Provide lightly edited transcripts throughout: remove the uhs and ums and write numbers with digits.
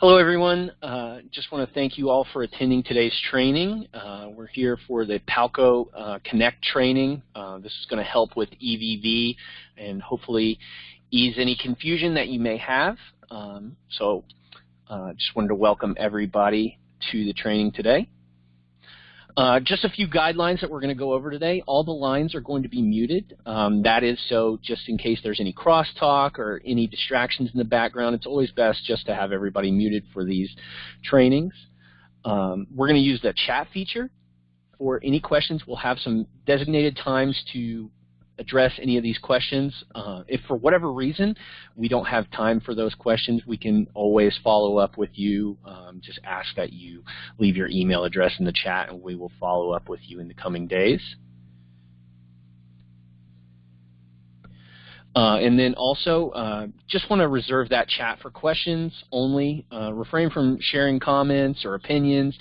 Hello, everyone. Just want to thank you all for attending today's training. We're here for the Palco Connect training. This is going to help with EVV and hopefully ease any confusion that you may have. Just wanted to welcome everybody to the training today. Just a few guidelines that we're going to go over today. All the lines are going to be muted. That is so just in case there's any crosstalk or any distractions in the background, it's always best just to have everybody muted for these trainings. We're going to use the chat feature for any questions. We'll have some designated times to address any of these questions. If for whatever reason we don't have time for those questions, we can always follow up with you. Just ask that you leave your email address in the chat and we will follow up with you in the coming days. And then also, just want to reserve that chat for questions only. Refrain from sharing comments or opinions.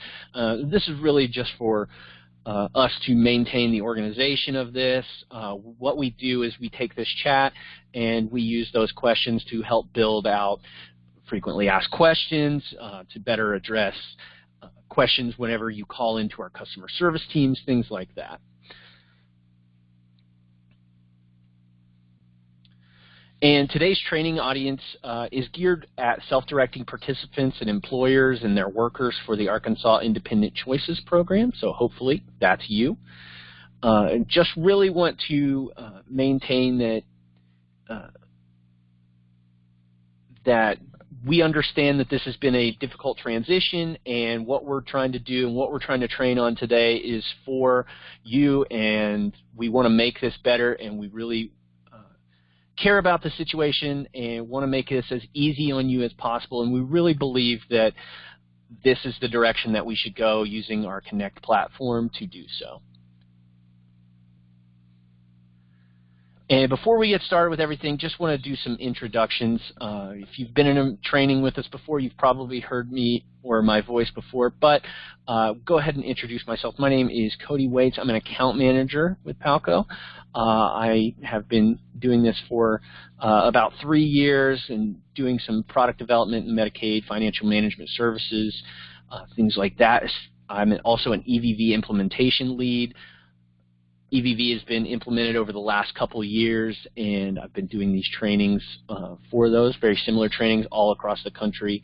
This is really just for us to maintain the organization of this. What we do is we take this chat and we use those questions to help build out frequently asked questions, to better address questions whenever you call into our customer service teams, things like that. And today's training audience is geared at self-directing participants and employers and their workers for the Arkansas Independent Choices program, so hopefully that's you. And just really want to maintain that we understand that this has been a difficult transition, and what we're trying to do and what we're trying to train on today is for you, and we want to make this better, and we really care about the situation and want to make this as easy on you as possible, and we really believe that this is the direction that we should go using our Connect platform to do so. And before we get started with everything, just want to do some introductions. If you've been in a training with us before, you've probably heard me or my voice before, but go ahead and introduce myself. My name is Cody Waits. I'm an account manager with Palco. I have been doing this for about 3 years and doing some product development in Medicaid, financial management services, things like that. I'm also an EVV implementation lead. EVV has been implemented over the last couple years, and I've been doing these trainings for those, very similar trainings all across the country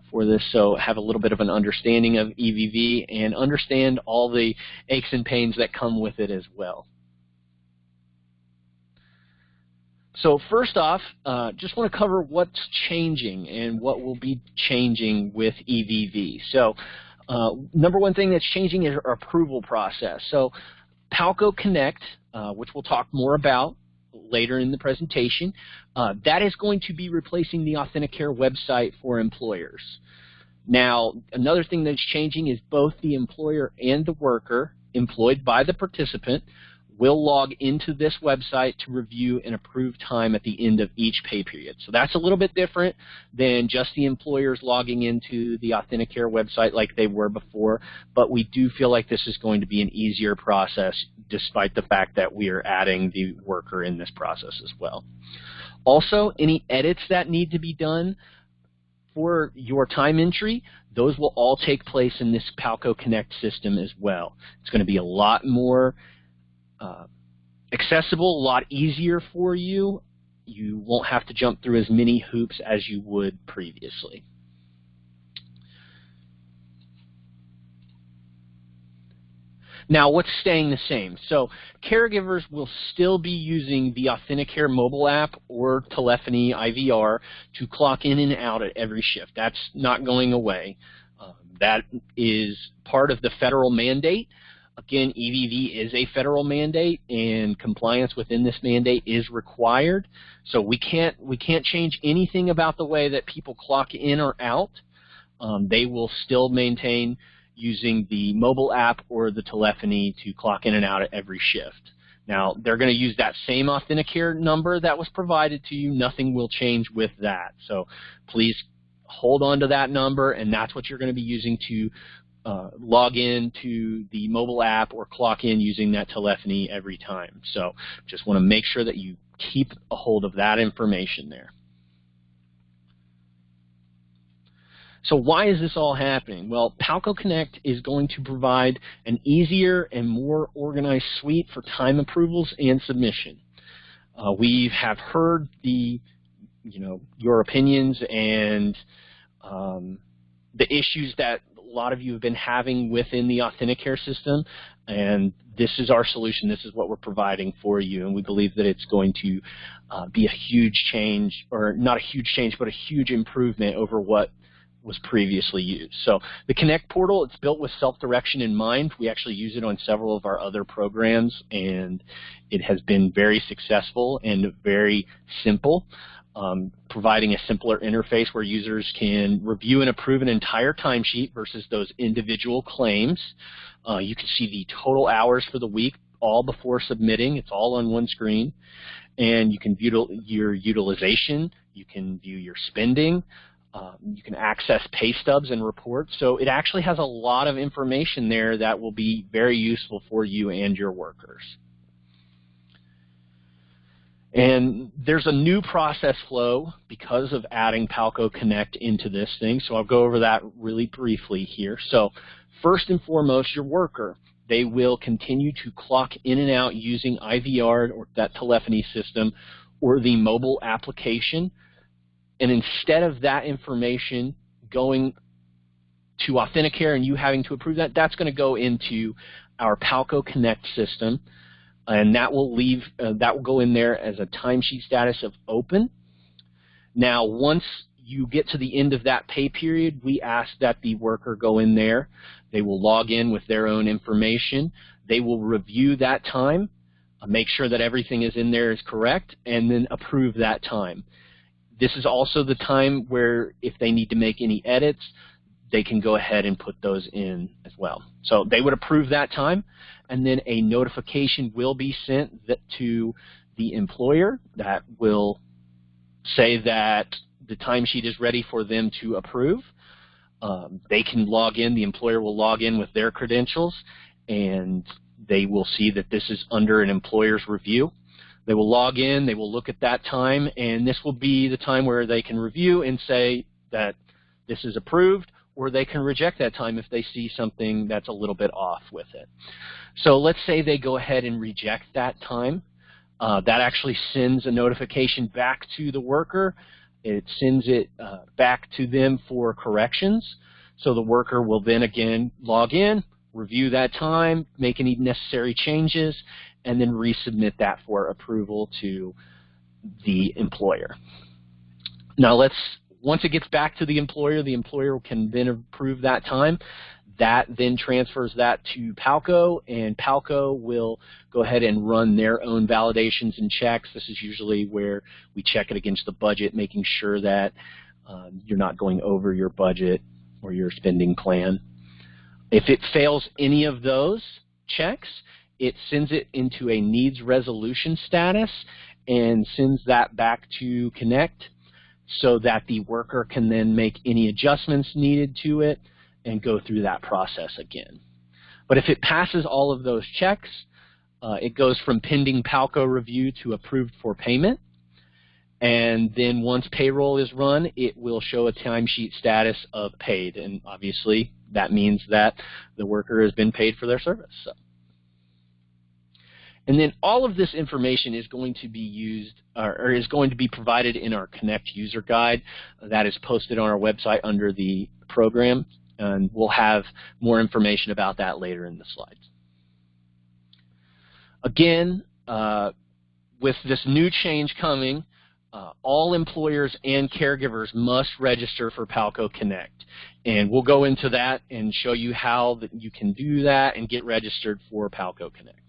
for this, so have a little bit of an understanding of EVV and understand all the aches and pains that come with it as well. So first off, just want to cover what's changing and what will be changing with EVV. So number one thing that's changing is our approval process. So Palco Connect, which we'll talk more about later in the presentation, that is going to be replacing the Authenticare website for employers. Now, another thing that's changing is both the employer and the worker employed by the participant will log into this website to review and approve time at the end of each pay period. So that's a little bit different than just the employers logging into the Authenticare website like they were before, but we do feel like this is going to be an easier process despite the fact that we are adding the worker in this process as well. Also, any edits that need to be done for your time entry, those will all take place in this Palco Connect system as well. It's going to be a lot more accessible, a lot easier for you. You won't have to jump through as many hoops as you would previously. Now, what's staying the same? So caregivers will still be using the Authenticare mobile app or telephony IVR to clock in and out at every shift. That's not going away. That is part of the federal mandate. Again, EVV is a federal mandate, and compliance within this mandate is required. So we can't change anything about the way that people clock in or out. They will still maintain using the mobile app or the telephony to clock in and out at every shift. Now, they're going to use that same Authenticare number that was provided to you. Nothing will change with that. So please hold on to that number, and that's what you're going to be using to log in to the mobile app or clock in using that telephony every time. So just want to make sure that you keep a hold of that information there. So why is this all happening? Well, Palco Connect is going to provide an easier and more organized suite for time approvals and submission. We have heard your opinions and the issues that a lot of you have been having within the AuthentiCare system, and this is our solution. This is what we're providing for you, and we believe that it's going to be a huge change, or not a huge change, but a huge improvement over what was previously used. So the Connect portal, it's built with self-direction in mind. We actually use it on several of our other programs, and it has been very successful and very simple. Providing a simpler interface where users can review and approve an entire timesheet versus those individual claims. You can see the total hours for the week all before submitting. It's all on one screen. And you can view your utilization. You can view your spending. You can access pay stubs and reports. So it actually has a lot of information there that will be very useful for you and your workers. And there's a new process flow because of adding Palco Connect into this thing, so I'll go over that really briefly here. So first and foremost, your worker, they will continue to clock in and out using IVR or that telephony system or the mobile application. And instead of that information going to AuthentiCare and you having to approve that, that's going to go into our Palco Connect system. And that will go in there as a timesheet status of open. Now, once you get to the end of that pay period, we ask that the worker go in there. They will log in with their own information. They will review that time, make sure that everything is in there is correct, and then approve that time. This is also the time where if they need to make any edits, they can go ahead and put those in as well. So they would approve that time, and then a notification will be sent to the employer that will say that the timesheet is ready for them to approve. They can log in, the employer will log in with their credentials, and they will see that this is under an employer's review. They will log in, they will look at that time, and this will be the time where they can review and say that this is approved, or they can reject that time if they see something that's a little bit off with it. So let's say they go ahead and reject that time. That actually sends a notification back to the worker. It sends it back to them for corrections. So the worker will then again log in, review that time, make any necessary changes, and then resubmit that for approval to the employer. Now once it gets back to the employer can then approve that time. That then transfers that to Palco, and Palco will go ahead and run their own validations and checks. This is usually where we check it against the budget, making sure that you're not going over your budget or your spending plan. If it fails any of those checks, it sends it into a needs resolution status and sends that back to Connect so that the worker can then make any adjustments needed to it and go through that process again. But if it passes all of those checks, it goes from pending Palco review to approved for payment. And then once payroll is run, it will show a timesheet status of paid. And obviously, that means that the worker has been paid for their service. So. And then all of this information is going to be used, or is going to be provided in our Connect user guide that is posted on our website under the program. And we'll have more information about that later in the slides. Again, with this new change coming, all employers and caregivers must register for Palco Connect. And we'll go into that and show you how that you can do that and get registered for Palco Connect.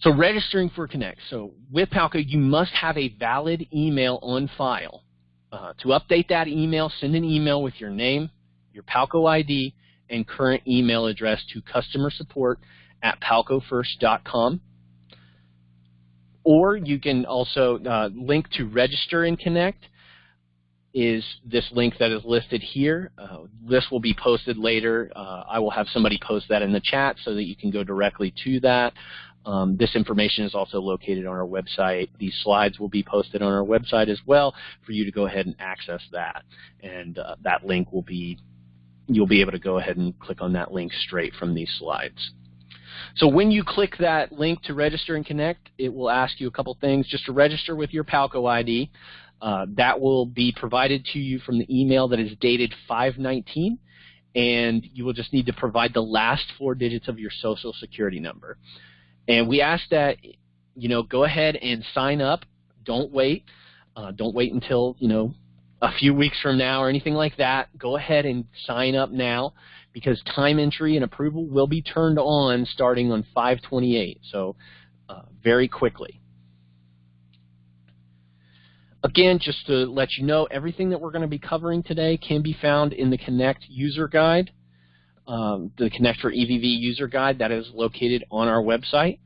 So registering for Connect. So with Palco, you must have a valid email on file. To update that email, send an email with your name, your Palco ID, and current email address to customersupport@palcofirst.com. Or you can also link to register in Connect is this link that is listed here. This will be posted later. I will have somebody post that in the chat so that you can go directly to that. This information is also located on our website. These slides will be posted on our website as well for you to go ahead and access that. And that link will be, you'll be able to go ahead and click on that link straight from these slides. So when you click that link to register and connect, it will ask you a couple things. Just to register with your Palco ID, that will be provided to you from the email that is dated 5/19, and you will just need to provide the last 4 digits of your Social Security number. And we ask that, go ahead and sign up. Don't wait. Don't wait until, a few weeks from now or anything like that. Go ahead and sign up now, because time entry and approval will be turned on starting on 5/28, so very quickly. Again, just to let you know, everything that we're going to be covering today can be found in the Connect user guide, the Connect for EVV user guide that is located on our website.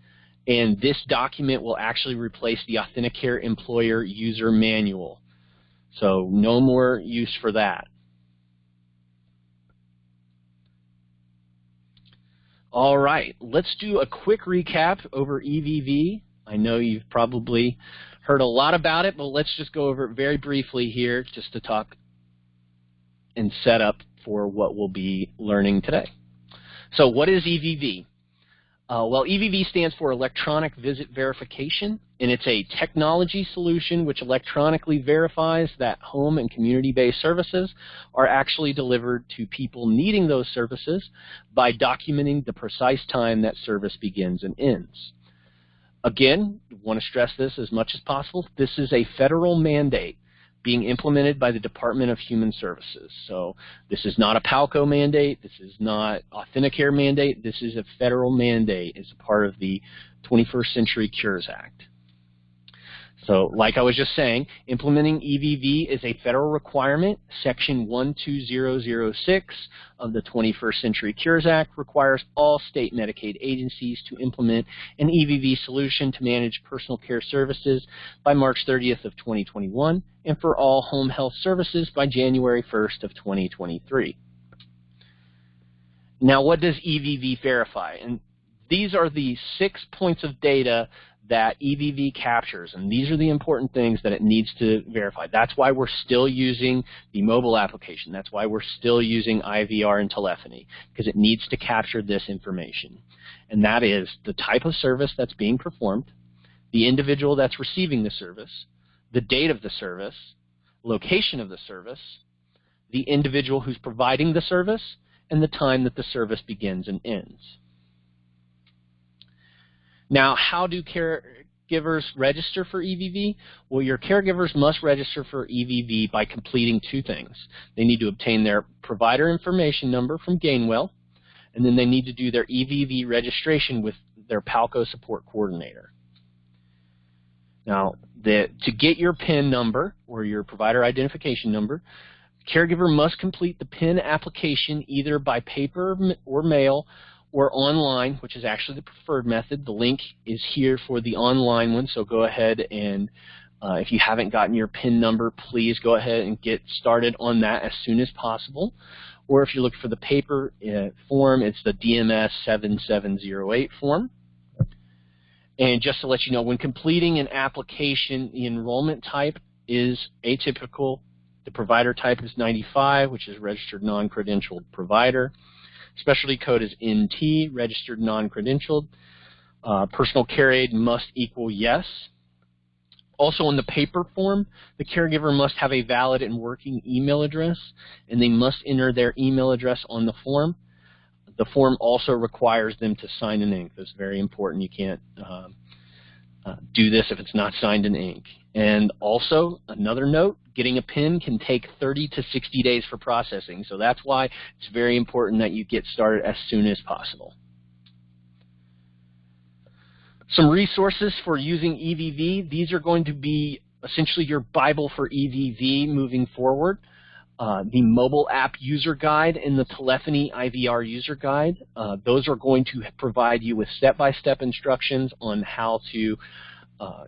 And this document will actually replace the Authenticare Employer User Manual. So no more use for that. All right, let's do a quick recap over EVV. I know you've probably heard a lot about it, but let's just go over it very briefly here just to talk and set up for what we'll be learning today. So what is EVV? Well, EVV stands for Electronic Visit Verification, and it's a technology solution which electronically verifies that home and community-based services are actually delivered to people needing those services by documenting the precise time that service begins and ends. Again, I want to stress this as much as possible. This is a federal mandate being implemented by the Department of Human Services. So this is not a Palco mandate. This is not Authenticare mandate. This is a federal mandate as a part of the 21st Century Cures Act. So like I was just saying, implementing EVV is a federal requirement. Section 12006 of the 21st Century Cures Act requires all state Medicaid agencies to implement an EVV solution to manage personal care services by March 30th of 2021, and for all home health services by January 1st of 2023. Now, what does EVV verify? And these are the 6 points of data that EVV captures, and these are the important things that it needs to verify. That's why we're still using the mobile application. That's why we're still using IVR and telephony, because it needs to capture this information. And that is the type of service that's being performed, the individual that's receiving the service, the date of the service, location of the service, the individual who's providing the service, and the time that the service begins and ends. Now, how do caregivers register for EVV? Well, your caregivers must register for EVV by completing 2 things. They need to obtain their provider information number from Gainwell, and then they need to do their EVV registration with their Palco support coordinator. Now, to get your PIN number, or your provider identification number, caregiver must complete the PIN application either by paper or mail, or online, which is actually the preferred method. The link is here for the online one, so go ahead and if you haven't gotten your PIN number, please go ahead and get started on that as soon as possible. Or if you look for the paper form, it's the DMS 7708 form. And just to let you know, when completing an application, the enrollment type is atypical. The provider type is 95, which is registered non-credentialed provider. Specialty code is NT, registered non-credentialed. Personal care aid must equal yes. Also on the paper form, the caregiver must have a valid and working email address, and they must enter their email address on the form. The form also requires them to sign in ink. That's very important. You can't do this if it's not signed in ink. And also, another note, getting a PIN can take 30 to 60 days for processing. So that's why it's very important that you get started as soon as possible. Some resources for using EVV. These are going to be essentially your Bible for EVV moving forward. The mobile app user guide and the telephony IVR user guide. Those are going to provide you with step-by-step instructions on how to,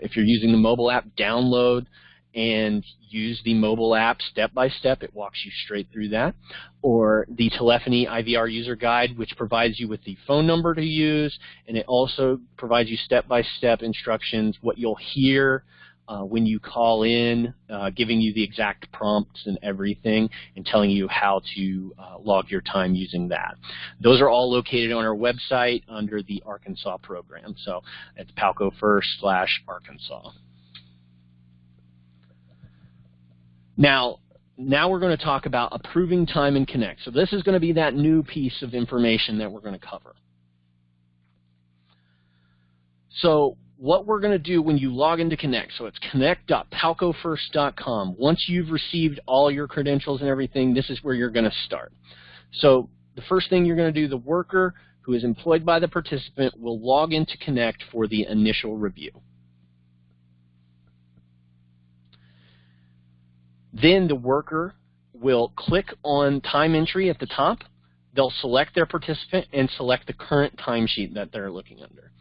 if you're using the mobile app, download and use the mobile app step by step. It walks you straight through that. Or the telephony IVR user guide, which provides you with the phone number to use, and it also provides you step by step instructions, what you'll hear when you call in, giving you the exact prompts and everything, and telling you how to log your time using that. Those are all located on our website under the Arkansas program. So it's PalcoFirst/Arkansas. Now we're going to talk about approving time in Connect. So this is going to be that new piece of information that we're going to cover. So what we're going to do when you log into Connect, so it's connect.palcofirst.com. Once you've received all your credentials and everything, this is where you're going to start. So the first thing you're going to do, the worker who is employed by the participant will log into Connect for the initial review. Then the worker will click on time entry at the top. They'll select their participant and select the current timesheet that they're looking under.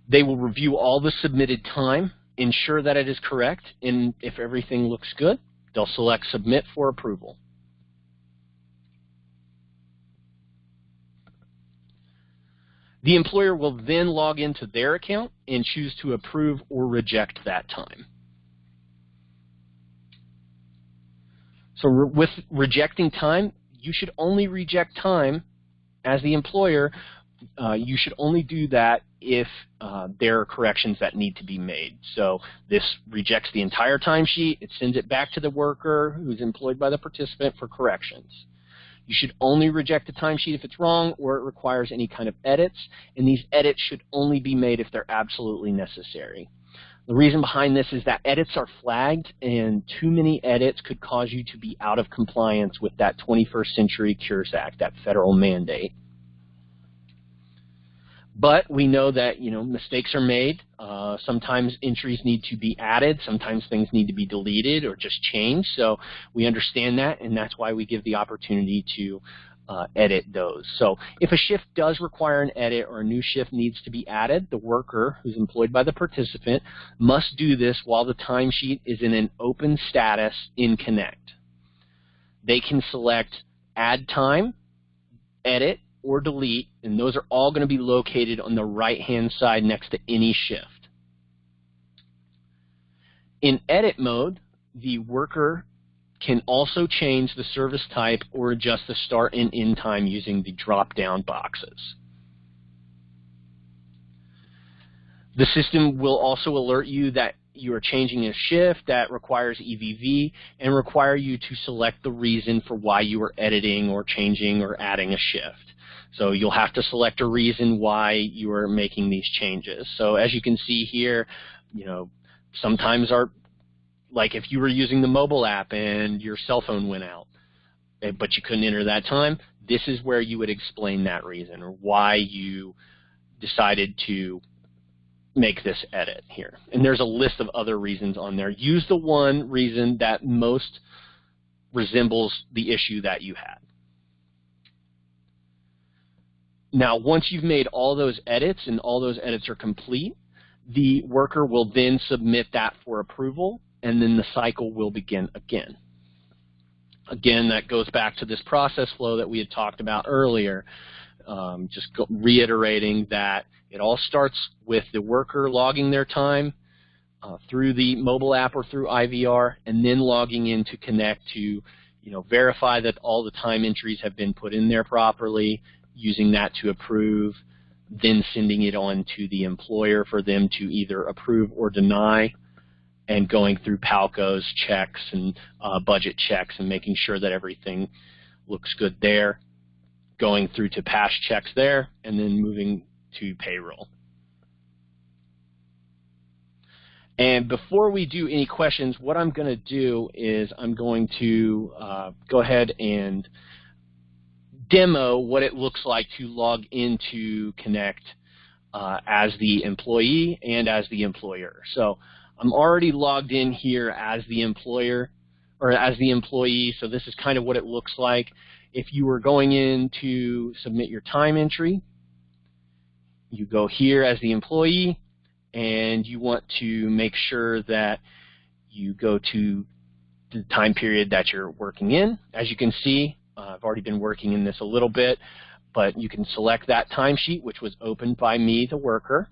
They will review all the submitted time, ensure that it is correct, and if everything looks good, they'll select Submit for approval. The employer will then log into their account and choose to approve or reject that time. So with rejecting time, you should only reject time as the employer. You should only do that if there are corrections that need to be made. So this rejects the entire timesheet. It sends it back to the worker who's employed by the participant for corrections. You should only reject the timesheet if it's wrong or it requires any kind of edits, and these edits should only be made if they're absolutely necessary. The reason behind this is that edits are flagged, and too many edits could cause you to be out of compliance with that 21st Century Cures Act, that federal mandate. But we know that, mistakes are made. Sometimes entries need to be added. Sometimes things need to be deleted or just changed. So we understand that, and that's why we give the opportunity to edit those. So if a shift does require an edit or a new shift needs to be added, the worker who's employed by the participant must do this while the timesheet is in an open status in Connect. They can select Add Time, Edit, or delete, and those are all going to be located on the right-hand side next to any shift. In edit mode, the worker can also change the service type or adjust the start and end time using the drop-down boxes. The system will also alert you that you are changing a shift that requires EVV and require you to select the reason for why you are editing or changing or adding a shift. So you'll have to select a reason why you are making these changes. So as you can see here, sometimes like if you were using the mobile app and your cell phone went out, but you couldn't enter that time, this is where you would explain that reason or why you decided to make this edit here. And there's a list of other reasons on there. Use the one reason that most resembles the issue that you had. Now, once you've made all those edits and all those edits are complete, the worker will then submit that for approval, and then the cycle will begin again. Again, that goes back to this process flow that we had talked about earlier, reiterating that it all starts with the worker logging their time through the mobile app or through IVR, and then logging in to Connect to verify that all the time entries have been put in there properly, using that to approve, then sending it on to the employer for them to either approve or deny, and going through Palco's checks and budget checks and making sure that everything looks good there, going through to past checks there, and then moving to payroll. And before we do any questions, what I'm going to do is I'm going to go ahead and demo what it looks like to log into Connect as the employee and as the employer. So I'm already logged in here as the employer or as the employee, so this is kind of what it looks like. If you were going in to submit your time entry, you go here as the employee, and you want to make sure that you go to the time period that you're working in. As you can see, I've already been working in this a little bit, but you can select that timesheet, which was opened by me, the worker,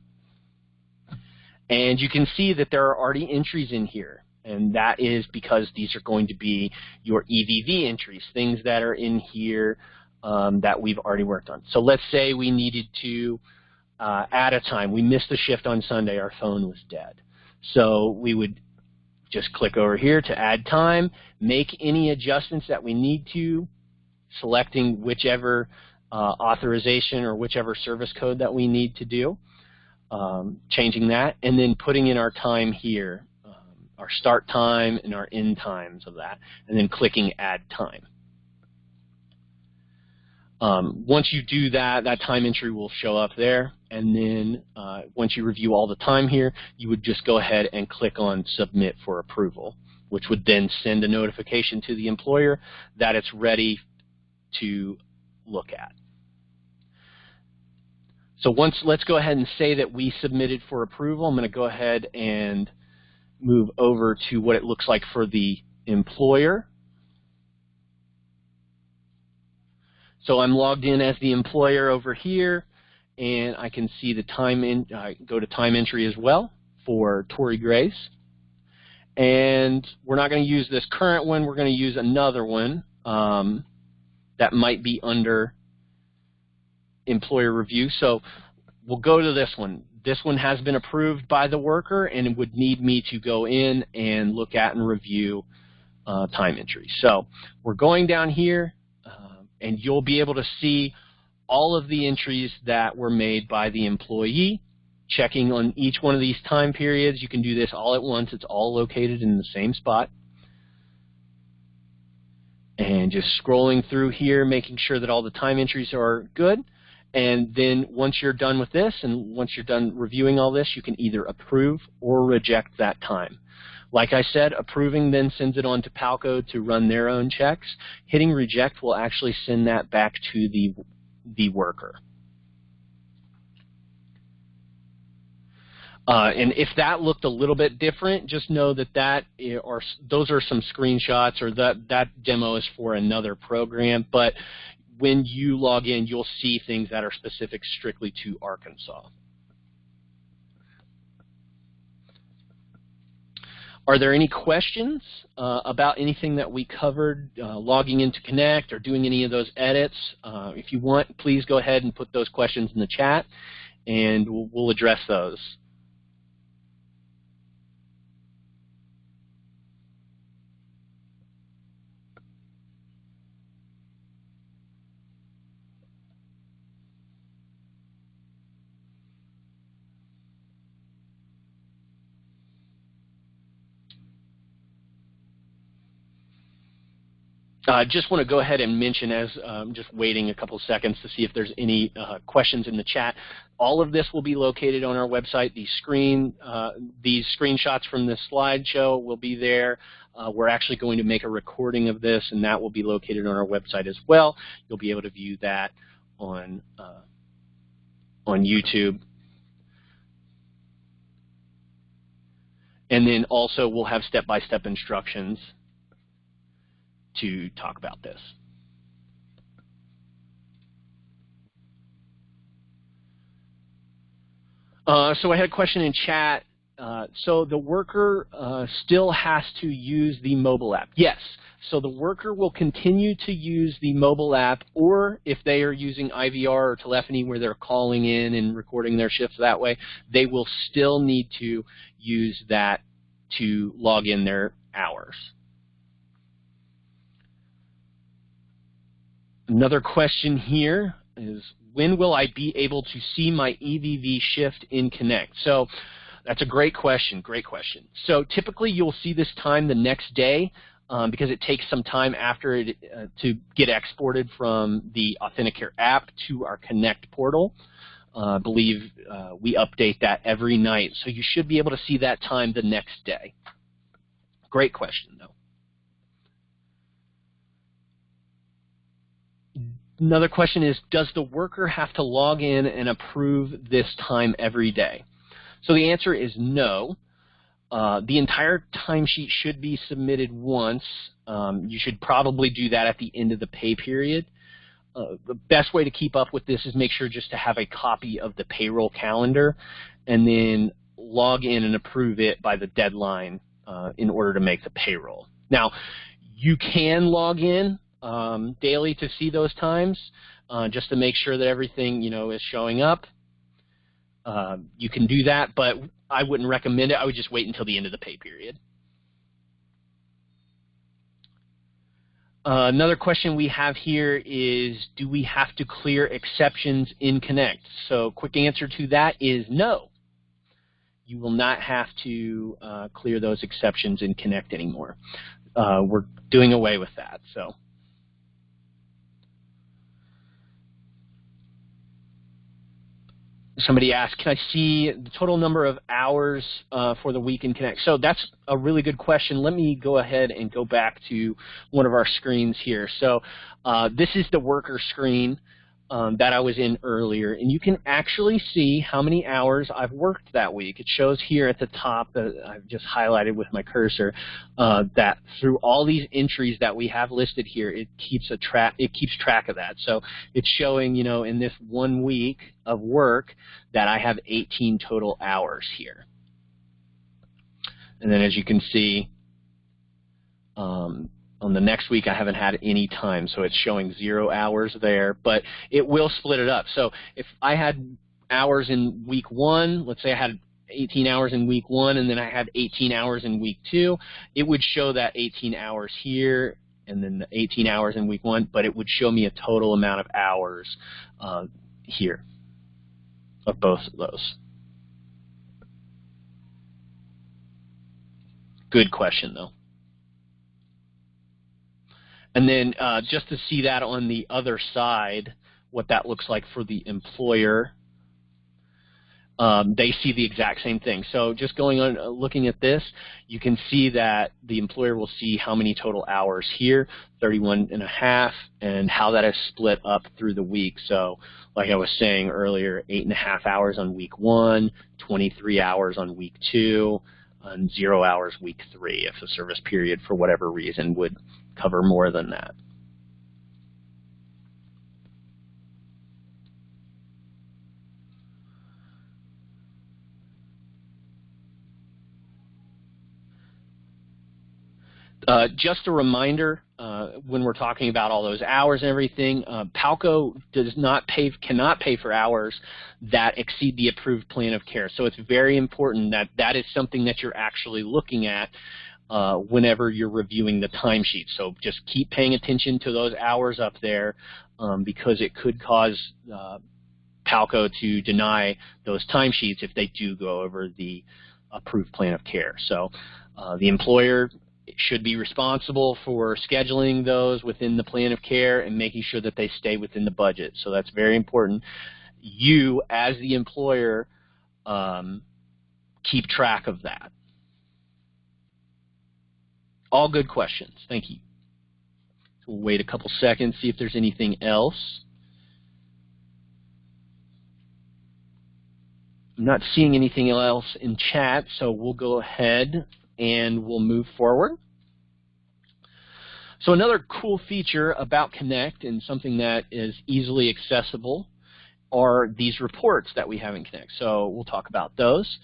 and you can see that there are already entries in here, and that is because these are going to be your EVV entries, things that are in here that we've already worked on. So let's say we needed to add a time. We missed the shift on Sunday. Our phone was dead. So we would just click over here to add time, make any adjustments that we need to, selecting whichever authorization or whichever service code that we need to do, changing that, and then putting in our time here, our start time and our end times of that, and then clicking Add Time. Once you do that, that time entry will show up there, and then once you review all the time here, you would just go ahead and click on Submit for approval, which would then send a notification to the employer that it's ready to look at. So let's go ahead and say that we submitted for approval. I'm going to go ahead and move over to what it looks like for the employer. So I'm logged in as the employer over here, and I can see the time I go to time entry as well for Tori Grace. And we're not going to use this current one. We're going to use another one that might be under employer review. So we'll go to this one. This one has been approved by the worker, and it would need me to go in and look at and review time entry. So we're going down here, and you'll be able to see all of the entries that were made by the employee, checking on each one of these time periods. You can do this all at once. It's all located in the same spot. And just scrolling through here, making sure that all the time entries are good. And then once you're done with this, and once you're done reviewing all this, you can either approve or reject that time. Like I said, approving then sends it on to Palco to run their own checks. Hitting reject will actually send that back to the worker. And if that looked a little bit different, just know that those are some screenshots, or that demo is for another program. But when you log in, you'll see things that are specific strictly to Arkansas. Are there any questions about anything that we covered, logging into Connect or doing any of those edits? If you want, please go ahead and put those questions in the chat, and we'll address those. I just want to go ahead and mention, as I'm just waiting a couple seconds to see if there's any questions in the chat. All of this will be located on our website. These screenshots from this slideshow will be there. We're actually going to make a recording of this, and that will be located on our website as well. You'll be able to view that on YouTube. And then also we'll have step-by-step instructions to talk about this. So I had a question in chat. So the worker still has to use the mobile app. Yes. So the worker will continue to use the mobile app, or if they are using IVR or telephony where they're calling in and recording their shifts that way, they will still need to use that to log in their hours. Another question here is, when will I be able to see my EVV shift in Connect? So that's a great question, great question. So typically you'll see this time the next day because it takes some time after it to get exported from the Authenticare app to our Connect portal. I believe we update that every night. So you should be able to see that time the next day. Great question, though. Another question is, does the worker have to log in and approve this time every day? So the answer is no. The entire timesheet should be submitted once. You should probably do that at the end of the pay period. The best way to keep up with this is make sure just to have a copy of the payroll calendar and then log in and approve it by the deadline in order to make the payroll. Now, you can log in daily to see those times just to make sure that everything is showing up. You can do that, but I wouldn't recommend it. I would just wait until the end of the pay period. Another question we have here is, do we have to clear exceptions in Connect? So quick answer to that is no. You will not have to clear those exceptions in Connect anymore. We're doing away with that. So. Somebody asked, can I see the total number of hours for the week in Connect? So that's a really good question. Let me go ahead and go back to one of our screens here. So this is the worker screen that I was in earlier, and you can actually see how many hours I've worked that week. It shows here at the top that I've just highlighted with my cursor that through all these entries that we have listed here, it keeps track of that. So it's showing, in this 1 week of work that I have 18 total hours here. And then as you can see, on the next week, I haven't had any time, so it's showing 0 hours there, but it will split it up. So if I had hours in week 1, let's say I had 18 hours in week 1, and then I had 18 hours in week 2, it would show that 18 hours here, and then the 18 hours in week 1, but it would show me a total amount of hours here of both of those. Good question, though. And then just to see that on the other side, what that looks like for the employer, they see the exact same thing. So just going on, looking at this, you can see that the employer will see how many total hours here, 31.5, and how that is split up through the week. So like I was saying earlier, 8.5 hours on week 1, 23 hours on week 2, and 0 hours week 3 if the service period for whatever reason would cover more than that. Just a reminder, when we're talking about all those hours and everything, Palco cannot pay for hours that exceed the approved plan of care. So it's very important that that is something that you're actually looking at whenever you're reviewing the timesheet. So just keep paying attention to those hours up there because it could cause Palco to deny those timesheets if they do go over the approved plan of care. So the employer should be responsible for scheduling those within the plan of care and making sure that they stay within the budget. So that's very important. You, as the employer, keep track of that. All good questions. Thank you. So we'll wait a couple seconds, see if there's anything else. I'm not seeing anything else in chat, so we'll go ahead and we'll move forward. So another cool feature about Connect and something that is easily accessible are these reports that we have in Connect. So we'll talk about those.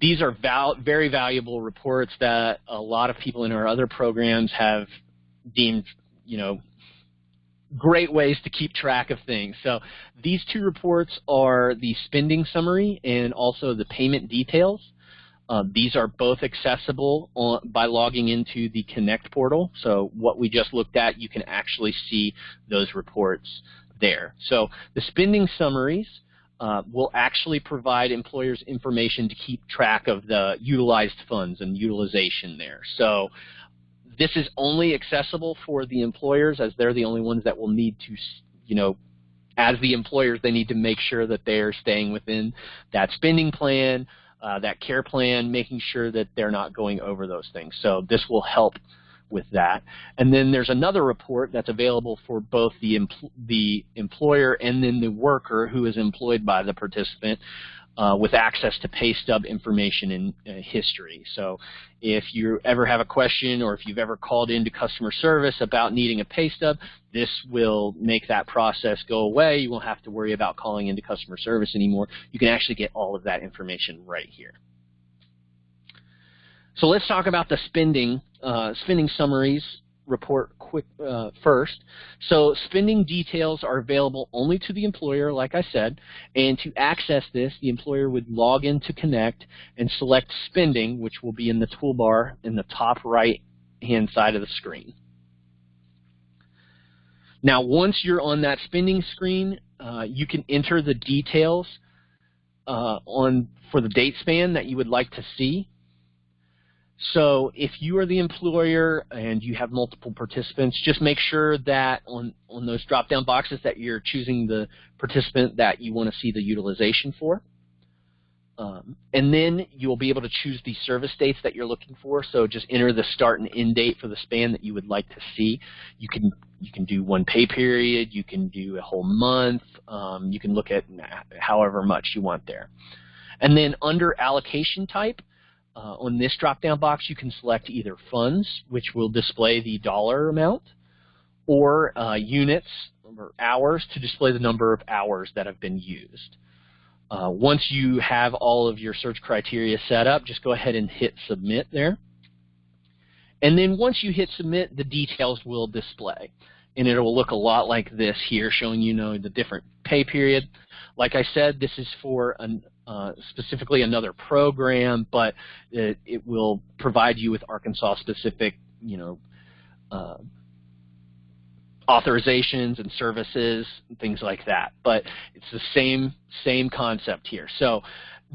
These are very valuable reports that a lot of people in our other programs have deemed, great ways to keep track of things. So these two reports are the spending summary and also the payment details. These are both accessible by logging into the Connect portal. So what we just looked at, you can actually see those reports there. So the spending summaries will actually provide employers information to keep track of the utilized funds and utilization there. So this is only accessible for the employers, as they're the only ones that will need to, as the employers, they need to make sure that they're staying within that spending plan, that care plan, making sure that they're not going over those things. So this will help with that. And then there's another report that's available for both the employer and then the worker who is employed by the participant. with access to pay stub information and history. So if you ever have a question or if you've ever called into customer service about needing a pay stub, this will make that process go away. You won't have to worry about calling into customer service anymore. You can actually get all of that information right here. So let's talk about the spending summaries report first. So spending details are available only to the employer, like I said, and to access this, the employer would log into Connect and select spending, which will be in the toolbar in the top right-hand side of the screen. Now, once you're on that spending screen, you can enter the details for the date span that you would like to see. So if you are the employer and you have multiple participants, just make sure that on those drop-down boxes that you're choosing the participant that you want to see the utilization for. And then you'll be able to choose the service dates that you're looking for. So just enter the start and end date for the span that you would like to see. You can do one pay period. You can do a whole month. You can look at however much you want there. And then under allocation type, on this drop-down box, you can select either funds, which will display the dollar amount, or units or hours to display the number of hours that have been used. Once you have all of your search criteria set up, just go ahead and hit submit there. And then once you hit submit, the details will display. And it will look a lot like this here, showing the different pay period. Like I said, this is for specifically another program, but it will provide you with Arkansas-specific, authorizations and services and things like that. But it's the same concept here. So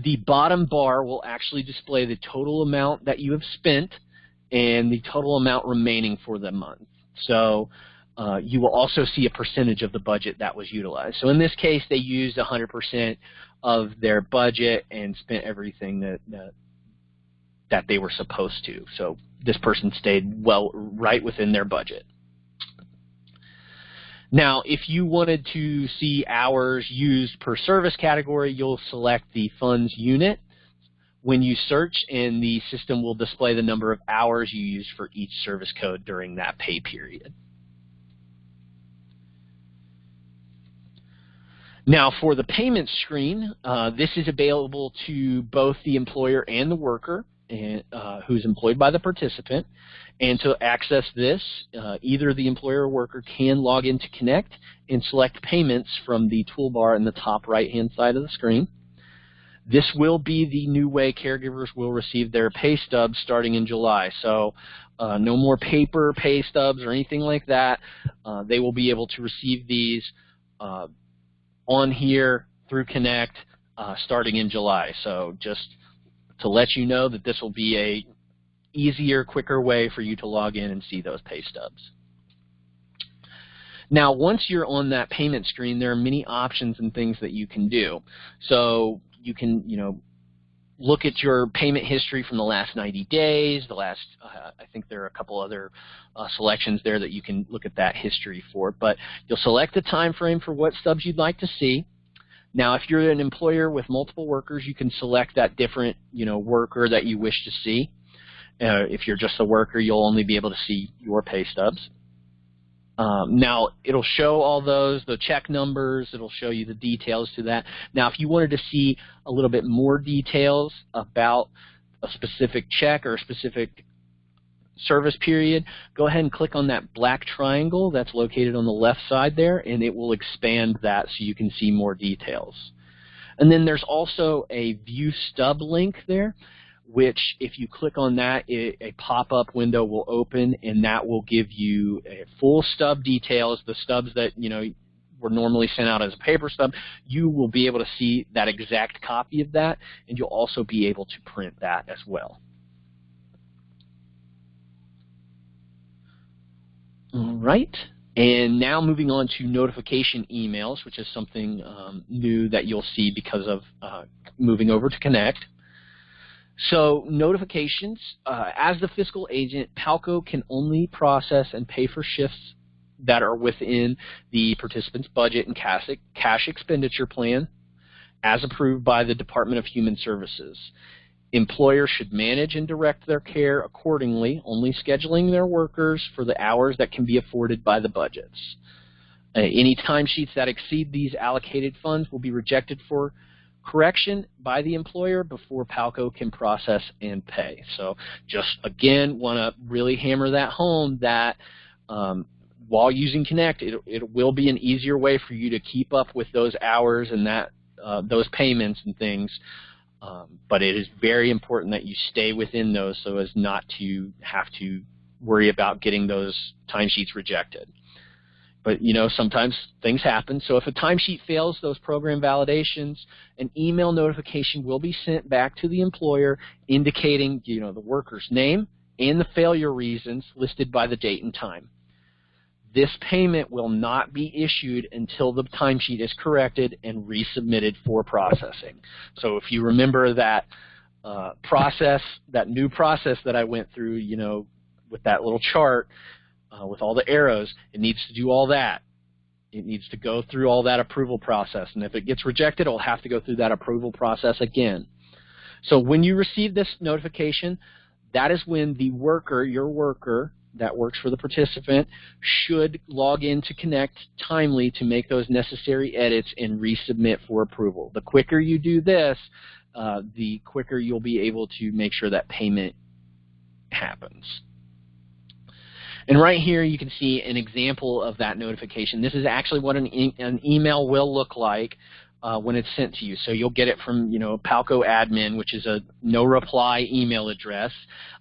the bottom bar will actually display the total amount that you have spent and the total amount remaining for the month. So you will also see a percentage of the budget that was utilized. So in this case, they used 100% of their budget and spent everything that they were supposed to. So this person stayed right within their budget. Now, if you wanted to see hours used per service category, you'll select the funds unit when you search, and the system will display the number of hours you used for each service code during that pay period. Now, for the payment screen, this is available to both the employer and the worker who's employed by the participant. And to access this, either the employer or worker can log into Connect and select payments from the toolbar in the top right-hand side of the screen. This will be the new way caregivers will receive their pay stubs starting in July. So no more paper pay stubs or anything like that. They will be able to receive these on here through Connect starting in July. So just to let you know that this will be a easier, quicker way for you to log in and see those pay stubs. Now, once you're on that payment screen, there are many options and things that you can do. So you can, look at your payment history from the last 90 days, I think there are a couple other selections there that you can look at that history for. But you'll select the time frame for what stubs you'd like to see. Now, if you're an employer with multiple workers, you can select that different, worker that you wish to see. If you're just a worker, you'll only be able to see your pay stubs. Now, it'll show all those, the check numbers, it'll show you the details to that. Now, if you wanted to see a little bit more details about a specific check or a specific service period, go ahead and click on that black triangle that's located on the left side there, and it will expand that so you can see more details. And then there's also a View Stub link there, which if you click on that, a pop-up window will open, and that will give you a full stub details, the stubs that were normally sent out as a paper stub. You will be able to see that exact copy of that, and you'll also be able to print that as well. All right, and now moving on to notification emails, which is something new that you'll see because of moving over to Connect. So notifications, as the fiscal agent, Palco can only process and pay for shifts that are within the participant's budget and cash expenditure plan. as approved by the Department of Human Services. Employers should manage and direct their care accordingly, only scheduling their workers for the hours that can be afforded by the budgets. Any timesheets that exceed these allocated funds will be rejected for correction by the employer before Palco can process and pay. So just, again, want to really hammer that home that while using Connect, it will be an easier way for you to keep up with those hours and that those payments and things, but it is very important that you stay within those so as not to have to worry about getting those timesheets rejected. But, you know, sometimes things happen. So if a timesheet fails those program validations, an email notification will be sent back to the employer indicating, you know, the worker's name and the failure reasons listed by the date and time. This payment will not be issued until the timesheet is corrected and resubmitted for processing. So if you remember that process, that new process that I went through, you know, with that little chart, with all the arrows, it needs to do all that. It needs to go through all that approval process. And if it gets rejected, it will have to go through that approval process again. So when you receive this notification, that is when the worker, your worker that works for the participant, should log in to Connect timely to make those necessary edits and resubmit for approval. The quicker you do this, the quicker you'll be able to make sure that payment happens. And right here you can see an example of that notification. This is actually what an email will look like when it's sent to you. So you'll get it from, you know, Palco admin, which is a no reply email address,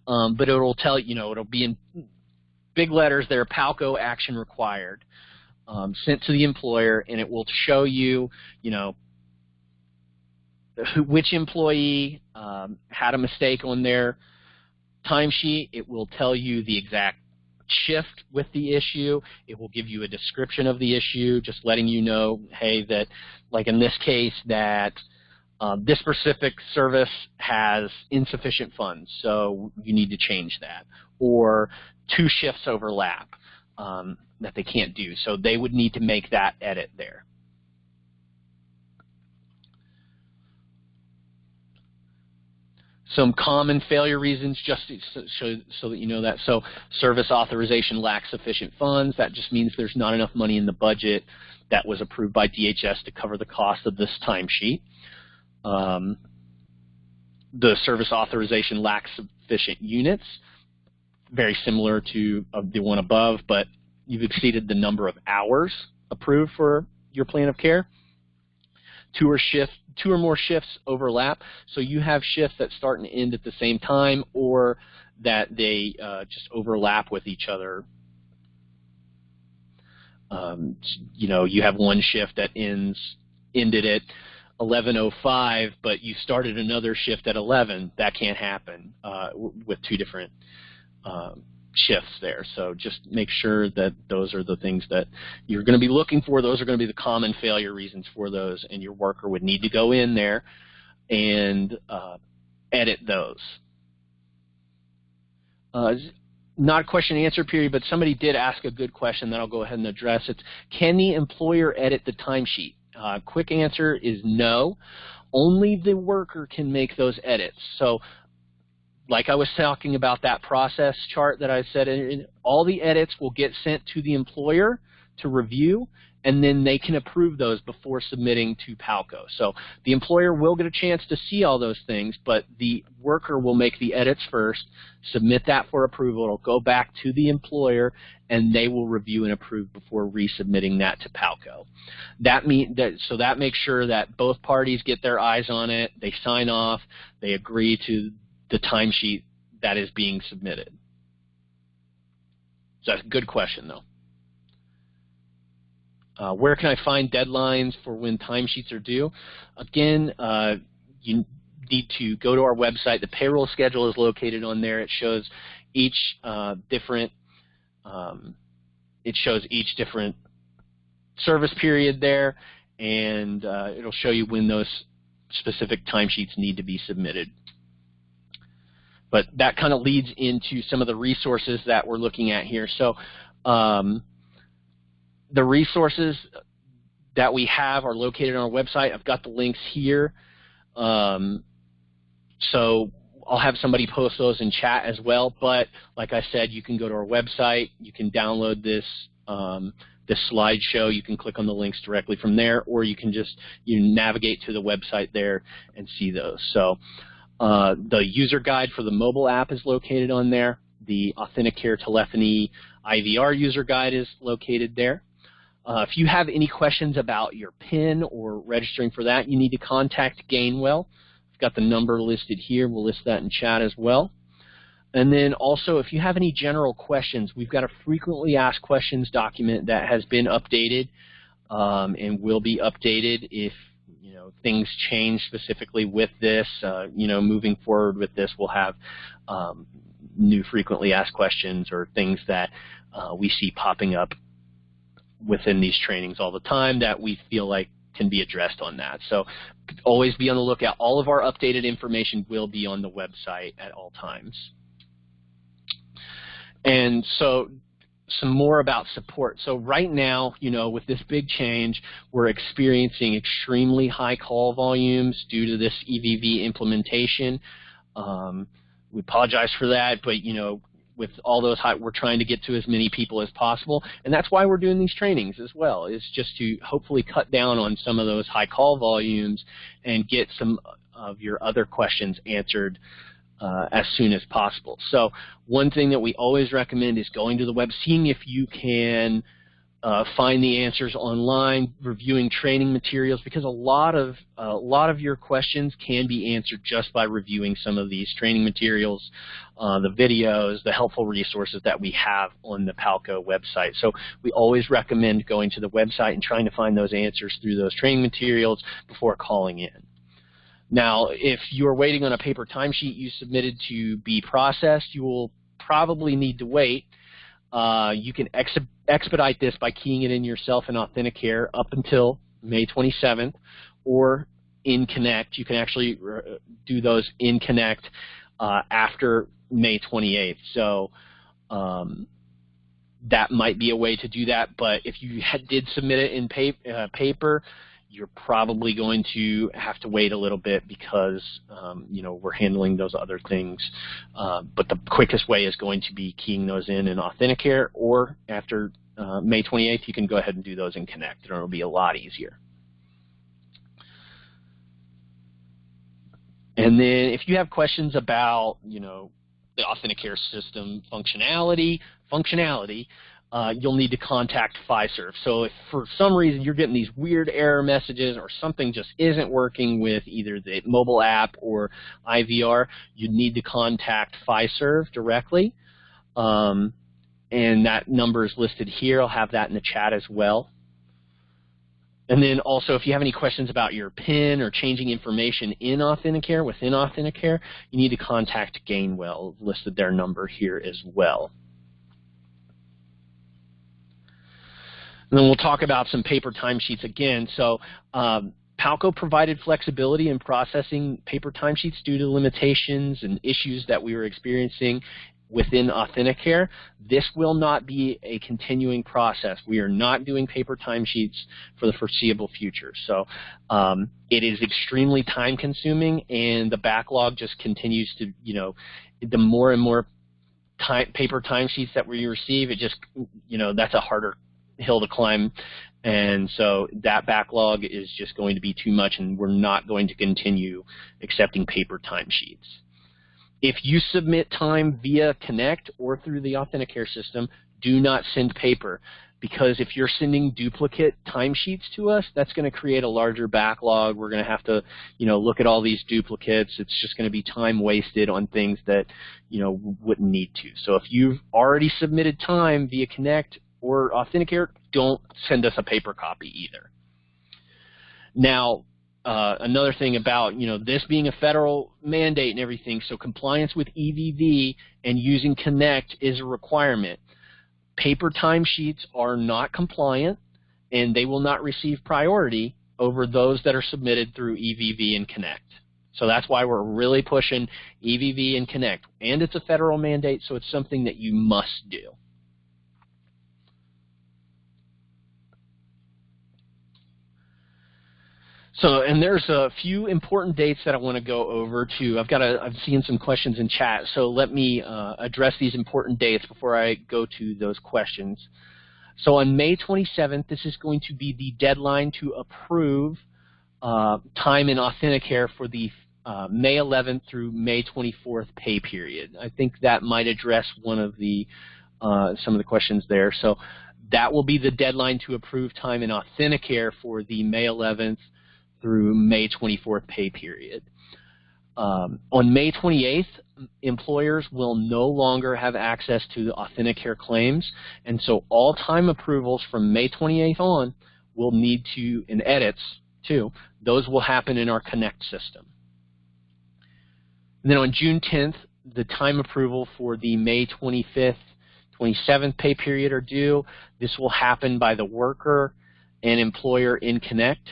but it'll tell you, know, it'll be in big letters there, Palco action required, sent to the employer, and it will show you, you know, which employee had a mistake on their timesheet. It will tell you the exact shift with the issue. It will give you a description of the issue, just letting you know, hey, that, like in this case, that this specific service has insufficient funds, so you need to change that. Or 2 shifts overlap that they can't do, so they would need to make that edit there. Some common failure reasons, just so that you know that. So service authorization lacks sufficient funds. That just means there's not enough money in the budget that was approved by DHS to cover the cost of this timesheet. The service authorization lacks sufficient units, very similar to the one above, but you've exceeded the number of hours approved for your plan of care. 2 or more shifts overlap, so you have shifts that start and end at the same time, or that they just overlap with each other. You know, you have one shift that ended at 11:05, but you started another shift at 11. That can't happen with 2 different shifts there. So just make sure that those are the things that you're going to be looking for. Those are going to be the common failure reasons for those, and your worker would need to go in there and edit those. Not a question and answer period, but somebody did ask a good question that I'll go ahead and address. It's, can the employer edit the timesheet? Quick answer is no. Only the worker can make those edits. So like I was talking about that process chart that I said, all the edits will get sent to the employer to review, and then they can approve those before submitting to Palco. So the employer will get a chance to see all those things, but the worker will make the edits first, submit that for approval. It'll go back to the employer, and they will review and approve before resubmitting that to Palco. So that makes sure that both parties get their eyes on it, they sign off, they agree to the timesheet that is being submitted. So that's a good question, though. Where can I find deadlines for when timesheets are due? Again, you need to go to our website. The payroll schedule is located on there. It shows each different service period there, and it'll show you when those specific timesheets need to be submitted. But that kind of leads into some of the resources that we're looking at here. So the resources, that we have are located on our website. I've got the links here. So I'll have somebody post those in chat as well. But like I said, you can go to our website. You can download this this slideshow. You can click on the links directly from there, or you can just navigate to the website there and see those. So the user guide for the mobile app is located on there. The AuthentiCare Telephony IVR user guide is located there. If you have any questions about your PIN or registering for that, you need to contact Gainwell. I've got the number listed here. We'll list that in chat as well. And then also, if you have any general questions, we've got a frequently asked questions document that has been updated and will be updated if things change specifically with this. Moving forward with this, we'll have new frequently asked questions or things that we see popping up within these trainings all the time that we feel like can be addressed on that. So always be on the lookout. All of our updated information will be on the website at all times. And so some more about support. So right now, with this big change, we're experiencing extremely high call volumes due to this EVV implementation. We apologize for that, but with all those we're trying to get to as many people as possible, and that's why we're doing these trainings as well. Is just to hopefully cut down on some of those high call volumes and get some of your other questions answered as soon as possible. So one thing that we always recommend is going to the web, seeing if you can find the answers online, reviewing training materials, because a lot of your questions can be answered just by reviewing some of these training materials, the videos, the helpful resources that we have on the Palco website. So we always recommend going to the website and trying to find those answers through those training materials before calling in. Now, if you're waiting on a paper timesheet you submitted to be processed, you will probably need to wait. You can expedite this by keying it in yourself in AuthentiCare up until May 27th, or in Connect. You can actually do those in Connect after May 28th. So that might be a way to do that. But if you did submit it in paper, you're probably going to have to wait a little bit because we're handling those other things. But the quickest way is going to be keying those in AuthentiCare, or after May 28th, you can go ahead and do those in Connect, and it'll be a lot easier. And then if you have questions about the AuthentiCare system functionality, you'll need to contact Fiserv. So if for some reason you're getting these weird error messages or something just isn't working with either the mobile app or IVR, you need to contact Fiserv directly. And that number is listed here. I'll have that in the chat as well. And then also, if you have any questions about your PIN or changing information in AuthentiCare, within AuthentiCare, you need to contact Gainwell. I've listed their number here as well. And then we'll talk about some paper timesheets again. So Palco provided flexibility in processing paper timesheets due to limitations and issues that we were experiencing within AuthentiCare. This will not be a continuing process. We are not doing paper timesheets for the foreseeable future. So it is extremely time consuming, and the backlog just continues to, the more and more paper timesheets that we receive, it just, that's a harder hill to climb, and so that backlog is just going to be too much, and we're not going to continue accepting paper timesheets. If you submit time via Connect or through the AuthentiCare system, do not send paper, because if you're sending duplicate timesheets to us, that's going to create a larger backlog. We're going to have to, look at all these duplicates. It's just going to be time wasted on things that, wouldn't need to. So if you've already submitted time via Connect or AuthentiCare, don't send us a paper copy either. Now, another thing about this being a federal mandate and everything, so compliance with EVV and using Connect is a requirement. Paper timesheets are not compliant, and they will not receive priority over those that are submitted through EVV and Connect. So that's why we're really pushing EVV and Connect, and it's a federal mandate, so it's something that you must do. So, and there's a few important dates that I want to go over too. I'm seeing some questions in chat, so let me address these important dates before I go to those questions. So on May 27th, this is going to be the deadline to approve time in Authenticare for the May 11th through May 24th pay period. I think that might address one of the some of the questions there. So that will be the deadline to approve time in Authenticare for the May 11th through May 24th pay period. On May 28th, employers will no longer have access to the Authenticare claims, and so all time approvals from May 28th on will need to, and edits too, those will happen in our Connect system. And then on June 10th, the time approval for the May 25th, 27th pay period are due. This will happen by the worker and employer in Connect.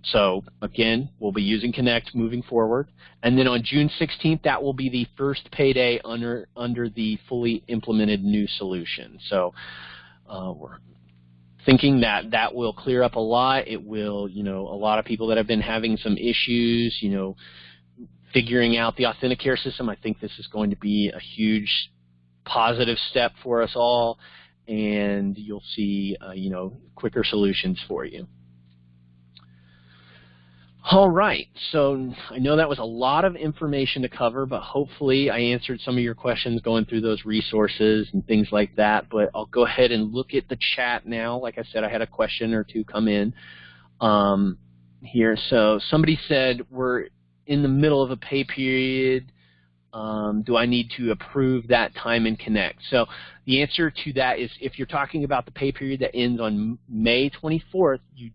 So again, we'll be using Connect moving forward. And then on June 16th, that will be the first payday under the fully implemented new solution. So we're thinking that that will clear up a lot. It will, a lot of people that have been having some issues, figuring out the Authenticare system, I think this is going to be a huge positive step for us all, and you'll see, quicker solutions for you. All right, so I know that was a lot of information to cover, but hopefully I answered some of your questions going through those resources and things like that, but I'll go ahead and look at the chat now. Like I said, I had a question or two come in here. So somebody said, we're in the middle of a pay period. Do I need to approve that time in Connect? So the answer to that is, if you're talking about the pay period that ends on May 24th, you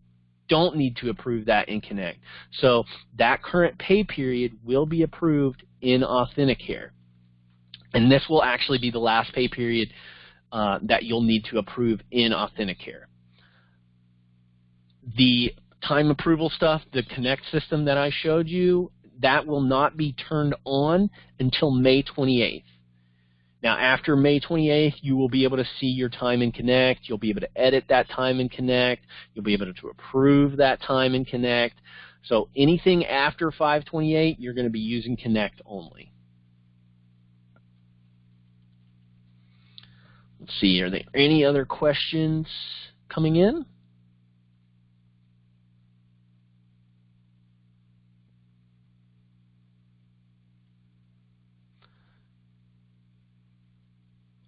don't need to approve that in Connect. So that current pay period will be approved in Authenticare. And this will actually be the last pay period that you'll need to approve in Authenticare. The time approval stuff, the Connect system that I showed you, that will not be turned on until May 28th. Now, after May 28th, you will be able to see your time in Connect. You'll be able to edit that time in Connect. You'll be able to approve that time in Connect. So anything after 5/28, you're going to be using Connect only. Let's see, are there any other questions coming in?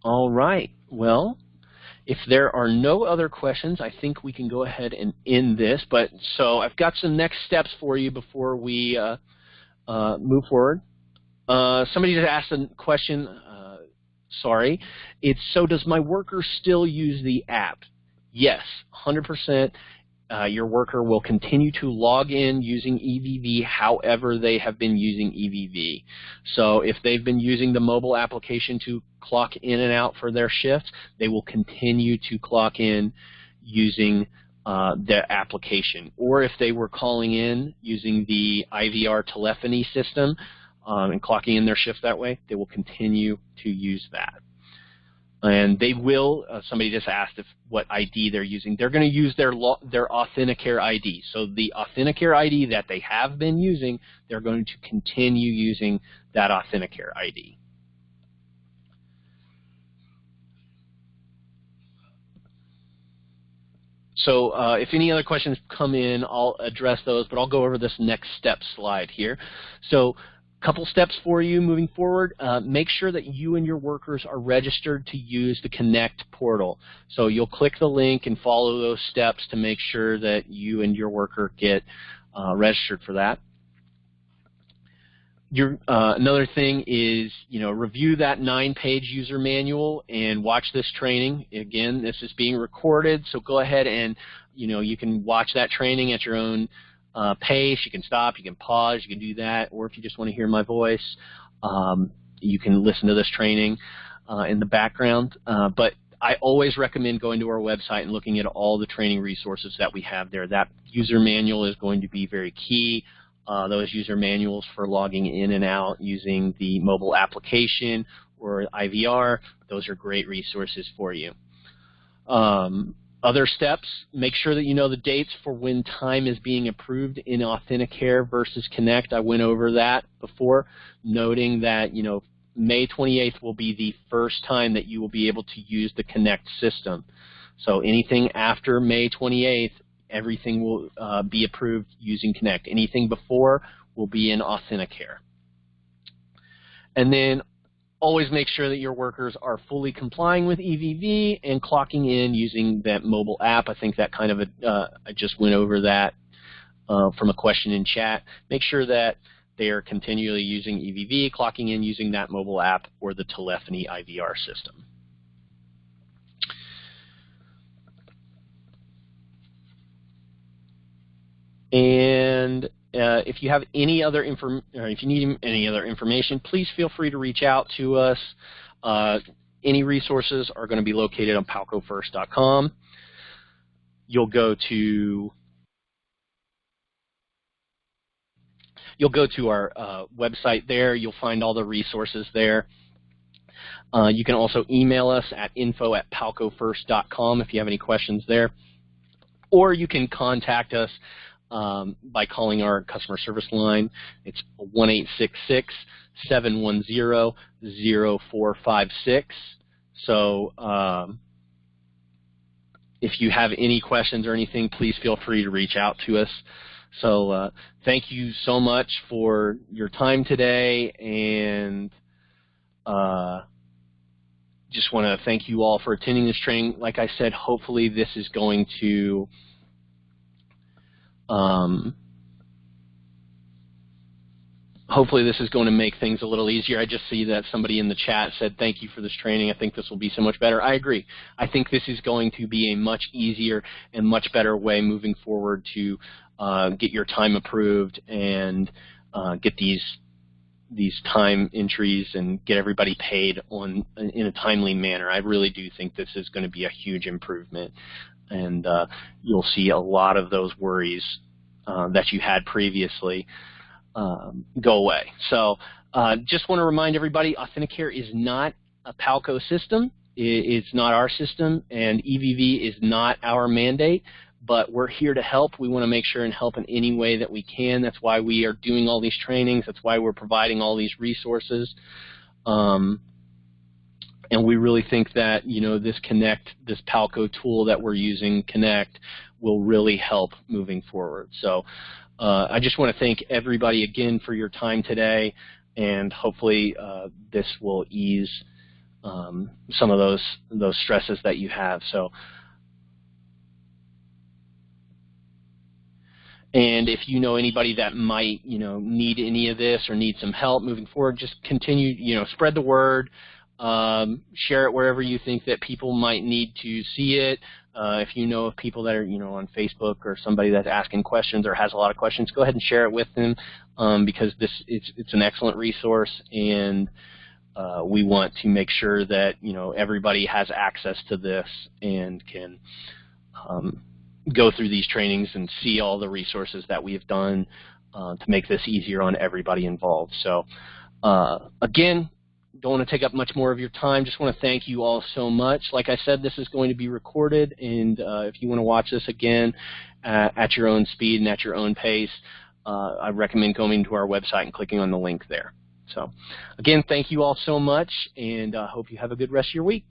All right. Well, if there are no other questions, I think we can go ahead and end this. But so I've got some next steps for you before we move forward. Somebody just asked a question. Sorry. It's, so does my worker still use the app? Yes, 100%. Your worker will continue to log in using EVV however they have been using EVV. So if they've been using the mobile application to clock in and out for their shifts, they will continue to clock in using the application. Or if they were calling in using the IVR telephony system and clocking in their shift that way, they will continue to use that. And they will, somebody just asked what ID they're using. They're going to use their Authenticare ID. So the Authenticare ID that they have been using, they're going to continue using that Authenticare ID. So if any other questions come in, I'll address those, but I'll go over this next step slide here. So couple steps for you moving forward. Make sure that you and your workers are registered to use the Connect portal. So you'll click the link and follow those steps to make sure that you and your worker get registered for that. Another thing is, review that 9-page user manual and watch this training. Again, this is being recorded, so go ahead and, you can watch that training at your own pace. You can stop, you can pause, you can do that, or if you just want to hear my voice, you can listen to this training in the background. But I always recommend going to our website and looking at all the training resources that we have there. That user manual is going to be very key. Those user manuals for logging in and out using the mobile application or IVR, those are great resources for you. Other steps, make sure that you know the dates for when time is being approved in Authenticare versus Connect. I went over that before, noting that, May 28th will be the first time that you will be able to use the Connect system. So anything after May 28th, everything will be approved using Connect. Anything before will be in Authenticare. And then always make sure that your workers are fully complying with EVV and clocking in using that mobile app. I think that kind of I just went over that from a question in chat. Make sure that they are continually using EVV, clocking in using that mobile app or the telephony IVR system. And if you have any other if you need any other information, please feel free to reach out to us. Any resources are going to be located on palcofirst.com. You'll go to our website there. You'll find all the resources there. You can also email us at info@palcofirst.com if you have any questions there, or you can contact us by calling our customer service line. It's 1-866-710-0456. So if you have any questions or anything, please feel free to reach out to us. So thank you so much for your time today, and just want to thank you all for attending this training. Like I said, hopefully this is going to make things a little easier. I just see that somebody in the chat said, thank you for this training. I think this will be so much better. I agree. I think this is going to be a much easier and much better way moving forward to get your time approved and get these time entries and get everybody paid in a timely manner. I really do think this is going to be a huge improvement, and you'll see a lot of those worries that you had previously go away. So just want to remind everybody, Authenticare is not a Palco system. It's not our system, and EVV is not our mandate, but we're here to help. We want to make sure and help in any way that we can. That's why we are doing all these trainings. That's why we're providing all these resources. And we really think that, this Connect, this Palco tool that we're using, Connect, will really help moving forward. So I just want to thank everybody again for your time today, and hopefully this will ease some of those stresses that you have. So, and if you know anybody that might, need any of this or need some help moving forward, just continue, spread the word. Share it wherever you think that people might need to see it. If you know of people that are, on Facebook, or somebody that's asking questions or has a lot of questions, go ahead and share it with them, because it's an excellent resource, and we want to make sure that everybody has access to this and can go through these trainings and see all the resources that we have done to make this easier on everybody involved. So again, don't want to take up much more of your time. Just want to thank you all so much. Like I said, this is going to be recorded, and if you want to watch this again at your own speed and at your own pace, I recommend going to our website and clicking on the link there. So again, thank you all so much, and I hope you have a good rest of your week.